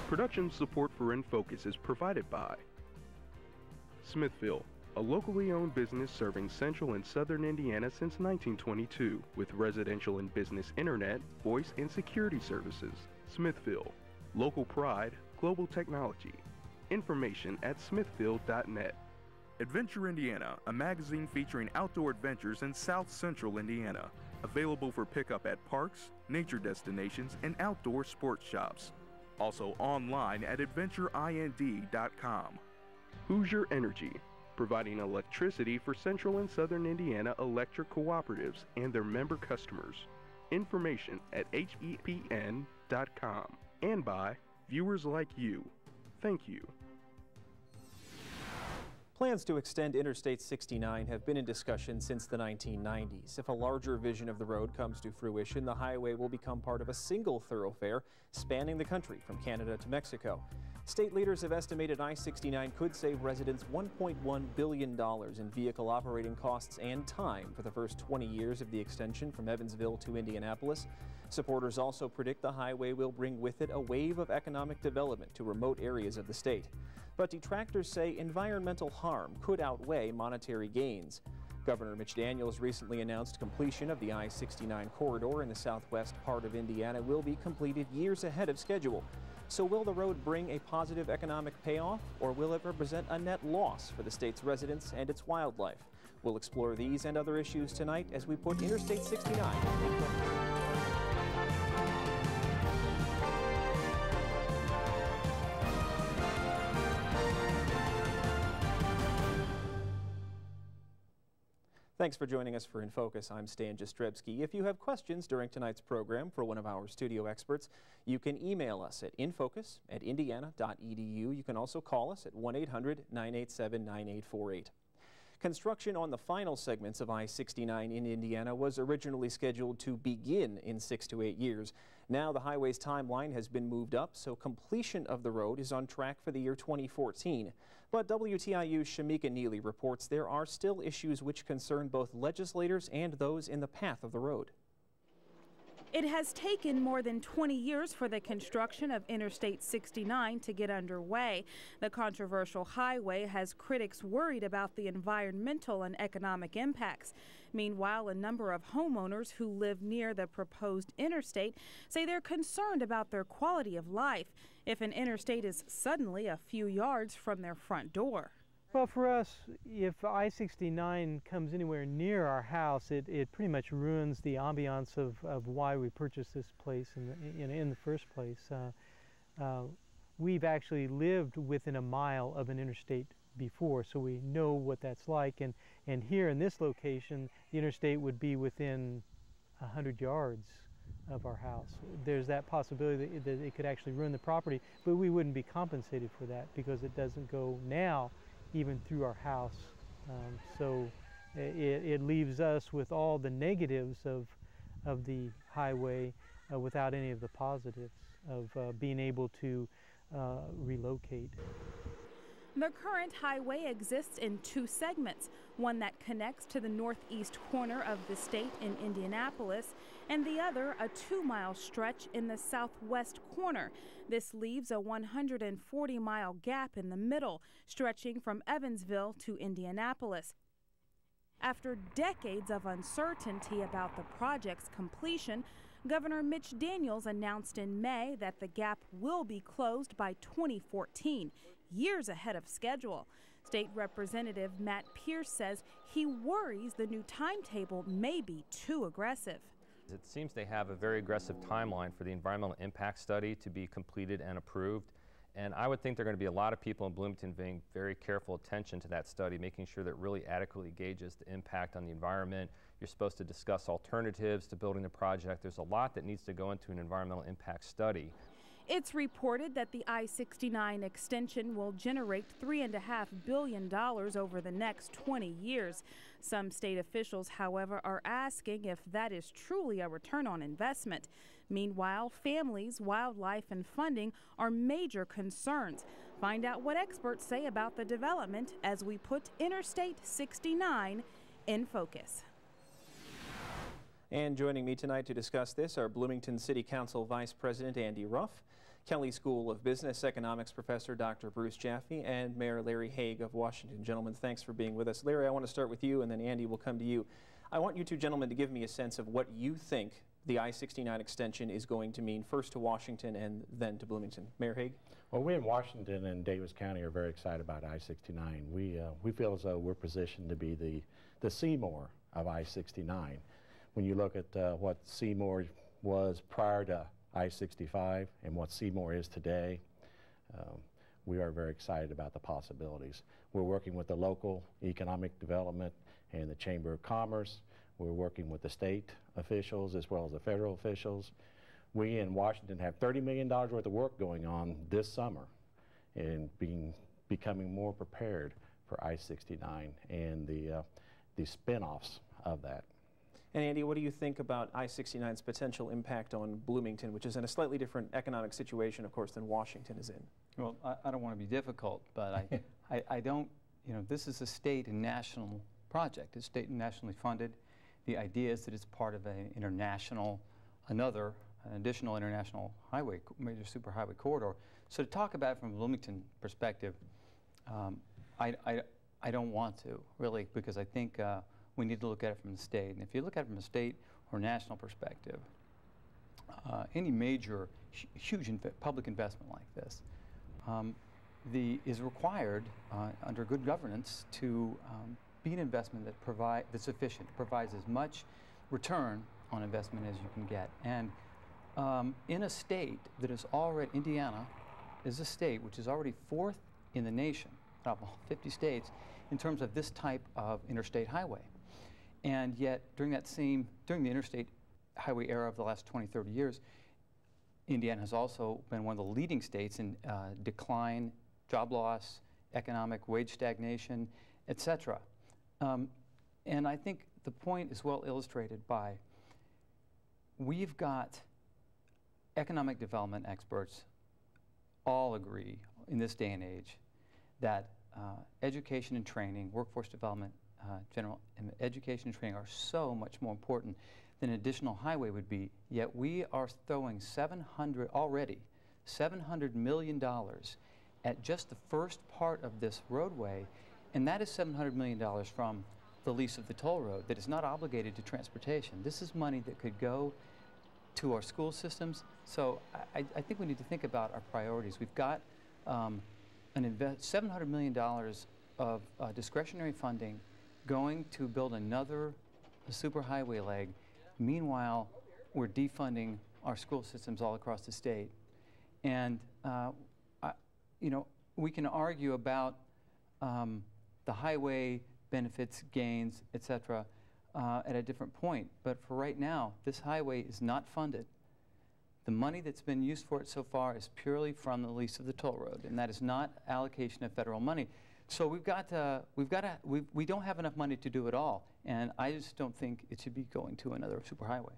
Production support for InFocus is provided by Smithville, a locally owned business serving central and southern Indiana since 1922 with residential and business internet, voice, and security services. Smithville, local pride, global technology. Information at smithville.net. Adventure Indiana, a magazine featuring outdoor adventures in South Central Indiana. Available for pickup at parks, nature destinations, and outdoor sports shops. Also online at adventureind.com. Hoosier Energy, providing electricity for Central and Southern Indiana electric cooperatives and their member customers. Information at hepn.com. And by viewers like you. Thank you. Plans to extend Interstate 69 have been in discussion since the 1990s. If a larger vision of the road comes to fruition, the highway will become part of a single thoroughfare spanning the country from Canada to Mexico. State leaders have estimated I-69 could save residents $1.1 billion in vehicle operating costs and time for the first 20 years of the extension from Evansville to Indianapolis. Supporters also predict the highway will bring with it a wave of economic development to remote areas of the state. But detractors say environmental harm could outweigh monetary gains. Governor Mitch Daniels recently announced completion of the I-69 corridor in the southwest part of Indiana will be completed years ahead of schedule. So will the road bring a positive economic payoff, or will it represent a net loss for the state's residents and its wildlife? We'll explore these and other issues tonight as we put Interstate 69. Thanks for joining us for In Focus. I'm Stan Jastrzebski. If you have questions during tonight's program for one of our studio experts, you can email us at infocus@indiana.edu. You can also call us at 1-800-987-9848. Construction on the final segments of I-69 in Indiana was originally scheduled to begin in 6 to 8 years. Now the highway's timeline has been moved up, so completion of the road is on track for the year 2014. But WTIU's Shamika Neely reports there are still issues which concern both legislators and those in the path of the road. It has taken more than 20 years for the construction of Interstate 69 to get underway. The controversial highway has critics worried about the environmental and economic impacts. Meanwhile, a number of homeowners who live near the proposed interstate say they're concerned about their quality of life if an interstate is suddenly a few yards from their front door. Well, for us, if I-69 comes anywhere near our house, it pretty much ruins the ambiance of why we purchased this place in the first place. We've actually lived within a mile of an interstate before, so we know what that's like. And here in this location, the interstate would be within 100 yards of our house. There's that possibility that it could actually ruin the property, but we wouldn't be compensated for that because it doesn't go now even through our house. So it leaves us with all the negatives of the highway without any of the positives of being able to relocate. The current highway exists in 2 segments, one that connects to the northeast corner of the state in Indianapolis, and the other a 2-mile stretch in the southwest corner. This leaves a 140-mile gap in the middle, stretching from Evansville to Indianapolis. After decades of uncertainty about the project's completion, Governor Mitch Daniels announced in May that the gap will be closed by 2014, years ahead of schedule. State Representative Matt Pierce says he worries the new timetable may be too aggressive. It seems they have a very aggressive timeline for the environmental impact study to be completed and approved. And I would think there are going to be a lot of people in Bloomington paying very careful attention to that study, making sure that it really adequately gauges the impact on the environment. You're supposed to discuss alternatives to building the project. There's a lot that needs to go into an environmental impact study. It's reported that the I-69 extension will generate $3.5 billion over the next 20 years. Some state officials, however, are asking if that is truly a return on investment. Meanwhile, families, wildlife, and funding are major concerns. Find out what experts say about the development as we put Interstate 69 in focus. And joining me tonight to discuss this are Bloomington City Council Vice President Andy Ruff, Kelley School of Business Economics professor Dr. Bruce Jaffe and Mayor Larry Hague of Washington. Gentlemen, thanks for being with us. Larry, I want to start with you, and then Andy will come to you. I want you two gentlemen to give me a sense of what you think the I-69 extension is going to mean, first to Washington and then to Bloomington. Mayor Hague? Well, we in Washington and Davis County are very excited about I-69. We feel as though we're positioned to be the Seymour of I-69. When you look at what Seymour was prior to I-65 and what Seymour is today, we are very excited about the possibilities. We're working with the local economic development and the Chamber of Commerce. We're working with the state officials as well as the federal officials. We in Washington have $30 million worth of work going on this summer and becoming more prepared for I-69 and the spin-offs of that. And Andy, what do you think about I-69's potential impact on Bloomington, which is in a slightly different economic situation, of course, than Washington is in? Well, I don't want to be difficult, but I don't, this is a state and national project. It's state and nationally funded. The idea is that it's part of an additional international highway, major superhighway corridor. So to talk about it from a Bloomington perspective, I don't want to, really, because I think we need to look at it from the state. And if you look at it from a state or national perspective, any major, huge public investment like this is required under good governance to be an investment that's efficient, provides as much return on investment as you can get. And in a state that is already, Indiana is a state which is already 4th in the nation, out of 50 states, in terms of this type of interstate highway. And yet, during the interstate highway era of the last 20, 30 years, Indiana has also been one of the leading states in decline, job loss, economic wage stagnation, etc. And I think the point is well illustrated by, we've got economic development experts all agree in this day and age that education and training, workforce development, education and training are so much more important than an additional highway would be. Yet we are throwing already $700 million at just the first part of this roadway, and that is $700 million from the lease of the toll road that is not obligated to transportation. This is money that could go to our school systems. So I think we need to think about our priorities. We've got $700 million of discretionary funding going to build another superhighway leg. Meanwhile, we're defunding our school systems all across the state. And we can argue about the highway benefits, gains, etc. At a different point. But for right now, this highway is not funded. The money that's been used for it so far is purely from the lease of the toll road, and that is not allocation of federal money. So we don't have enough money to do it all, and I just don't think it should be going to another superhighway.